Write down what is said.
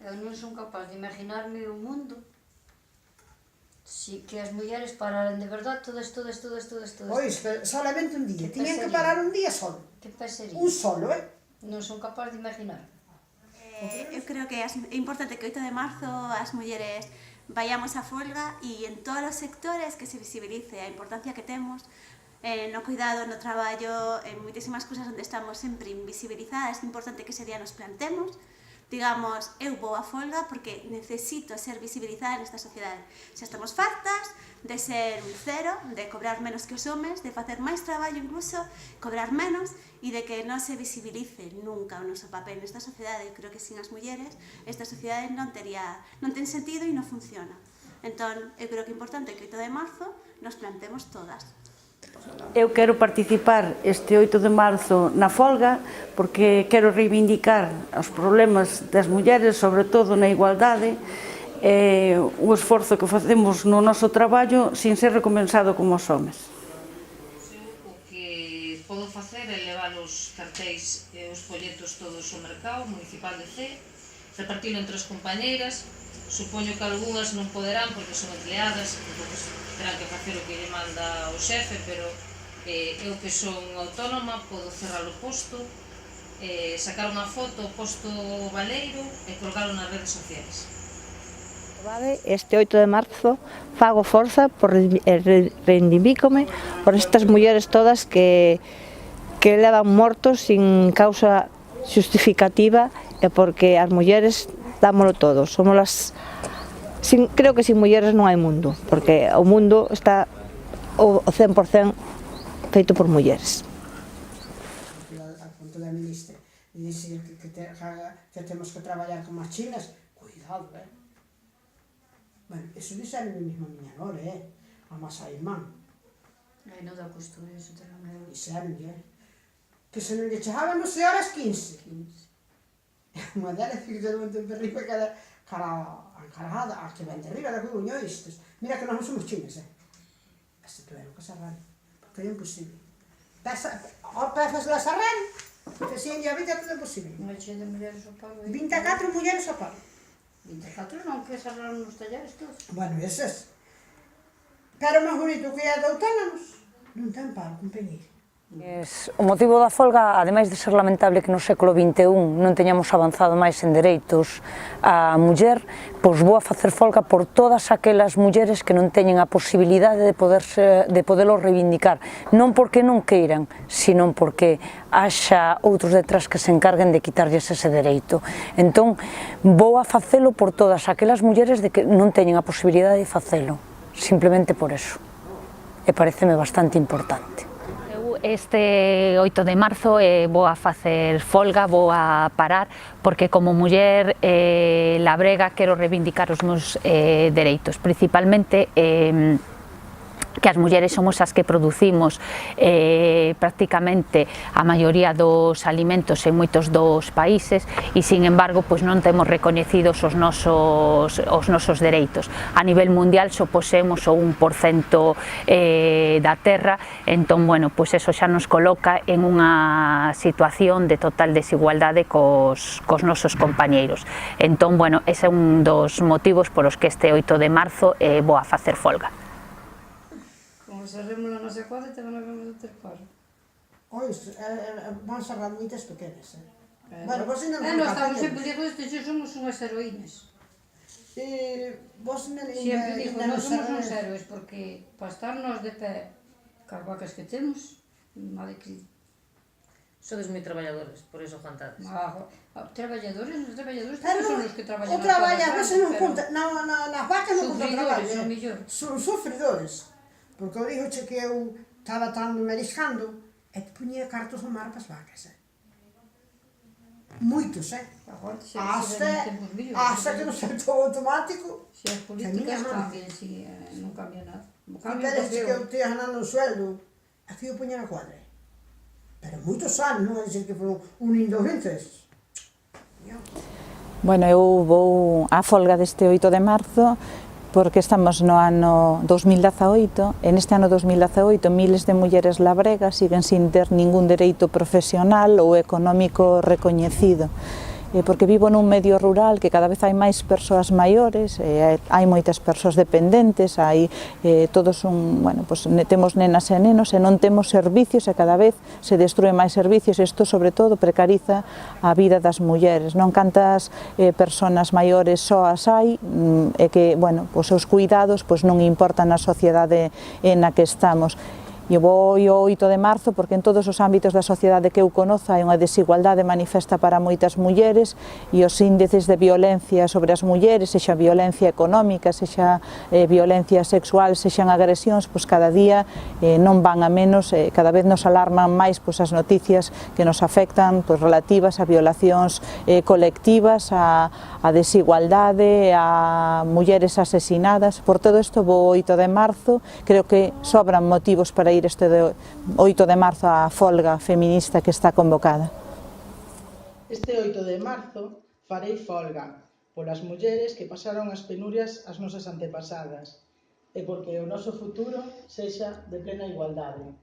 Eu non son capaz de imaginarme un mundo que as mulleres pararan de verdad todas. Pois, solamente un día, tiñen que parar un día solo. Que pasaría? Un solo, Non son capaz de imaginar. Eu creo que é importante que o 8 de marzo as mulleres vayamos a folga e en todos os sectores que se visibilice a importancia que temos no cuidado, no traballo, en moitísimas cousas onde estamos sempre invisibilizadas. É importante que ese día nos plantemos, digamos, eu vou a folga porque necesito ser visibilizada nesta sociedade. Xa estamos fartas de ser un cero, de cobrar menos que os homes, de facer máis traballo incluso, cobrar menos e de que non se visibilice nunca o noso papel nesta sociedade. Eu creo que sin as mulleres esta sociedade non ten sentido e non funciona. Entón, eu creo que é importante que o 8 de marzo nos plantemos todas. Eu quero participar este 8 de marzo na folga porque quero reivindicar os problemas das mulleres, sobre todo na igualdade, o esforzo que facemos no noso traballo sin ser recompensado como os homes. O que podo facer é levar os cartéis e os folletos todos ao mercado municipal de Cee, repartilo entre as compañeiras. Supoño que algunhas non poderán porque son empleadas, entón terán que facer o que lle manda o xefe, pero eu que son autónoma podo cerrar o posto, sacar unha foto, o posto baleiro e colgalo nas redes sociais. Este 8 de marzo fago forza, reivindícome por estas mulleres todas que levan mortos sin causa justificativa e porque as mulleres dámolo todo, somos las... Creo que sin mulleres non hai mundo, porque o mundo está o 100% feito por mulleres. A punto da ministra, de dicir que temos que traballar como as chinas, cuidado, Bueno, eso dixeron mesmo a miña nora, a masa irmán. Ai, non dá costura, eso te non me dá. Dixeron, que se non lle chegaban 12 horas 15. Unha delas que se levanta en perriba cara a encargada, a que ven de arriba da Coruña, oístes. Mira que nós non somos chinos, Este tuveron que cerrar, porque é imposible. Pezas la cerrar, que si en Llavita todo é posible. Unha chea de mulleres ao paro. 24 mulleres ao paro. 24 non, que cerraron os tallares todos. Bueno, eses. Pero máis bonito que é de autónomos, non ten paro con pedir. O motivo da folga, ademais de ser lamentable que no século XXI non teñamos avanzado máis en dereitos á muller, pois vou a facer folga por todas aquelas mulleres que non teñen a posibilidade de podelo reivindicar, non porque non queiran, sino porque haxa outros detrás que se encarguen de quitarlles ese dereito. Entón, vou a facelo por todas aquelas mulleres que non teñen a posibilidade de facelo, simplemente por eso. E pareceme bastante importante. Este 8 de marzo vou a facer folga, vou a parar, porque como muller labrega quero reivindicar os meus dereitos, principalmente que as mulleres somos as que producimos prácticamente a maioría dos alimentos en moitos dos países e, sin embargo, pois non temos recoñecidos os nosos dereitos. A nivel mundial só posemos o 1% da terra, entón, bueno, pois eso xa nos coloca en unha situación de total desigualdade cos nosos compañeiros. Entón, bueno, ese é un dos motivos por os que este 8 de marzo vou a facer folga. Como cerremos a nosa cuadra, tamén nos vamos a ter paro. Ois, van cerrar moitas pequenas, Bueno, vos ainda non estamos sempre digo isto, xa somos unhas heroínas. Vos ainda Sempre digo, nós somos uns héroes, porque para estar nós de pé cas vacas que temos, madre que... Sodes moi traballadores, por iso aguantades. Traballadores tamén son os que traballan. O traballar, non se non conta, nas vacas non conta traballo. Sufridores, son millor. Son sufridores. Porque eu dixo que eu estaba tan mariscando e puñía cartos ao mar para as vacas, Moitos, Hasta que non se todo automático. Se as políticas cambian, non cambia nada. Queres que eu estea ganando un sueldo, aquí eu puña na cuadra. Pero moitos anos, non é dicir que foron un lindo veces. Bueno, eu vou á folga deste 8 de marzo porque estamos no ano 2018 e neste ano 2018 miles de mulleres labregas siguen sin ter ningún dereito profesional ou económico recoñecido. porque vivo nun medio rural que cada vez hai máis persoas maiores, hai moitas persoas dependentes, hai todos temos nenas e nenos e non temos servicios e cada vez se destruen máis servicios e isto sobre todo precariza a vida das mulleres. Non cantas persoas maiores soas hai e que, os seus cuidados non importan na sociedade na que estamos. E vou ao 8 de marzo porque en todos os ámbitos da sociedade que eu conozo hai unha desigualdade manifesta para moitas mulleres e os índices de violencia sobre as mulleres, sexa violencia económica, sexa violencia sexual, sexan agresións, cada día non van a menos, cada vez nos alarman máis as noticias que nos afectan relativas a violacións colectivas, a desigualdade, a mulleres asesinadas. Por todo isto vou ao 8 de marzo, creo que sobran motivos para ir este 8 de marzo á folga feminista que está convocada. Este 8 de marzo farei folga polas mulleres que pasaron as penurias as nosas antepasadas e porque o noso futuro sexa de plena igualdade.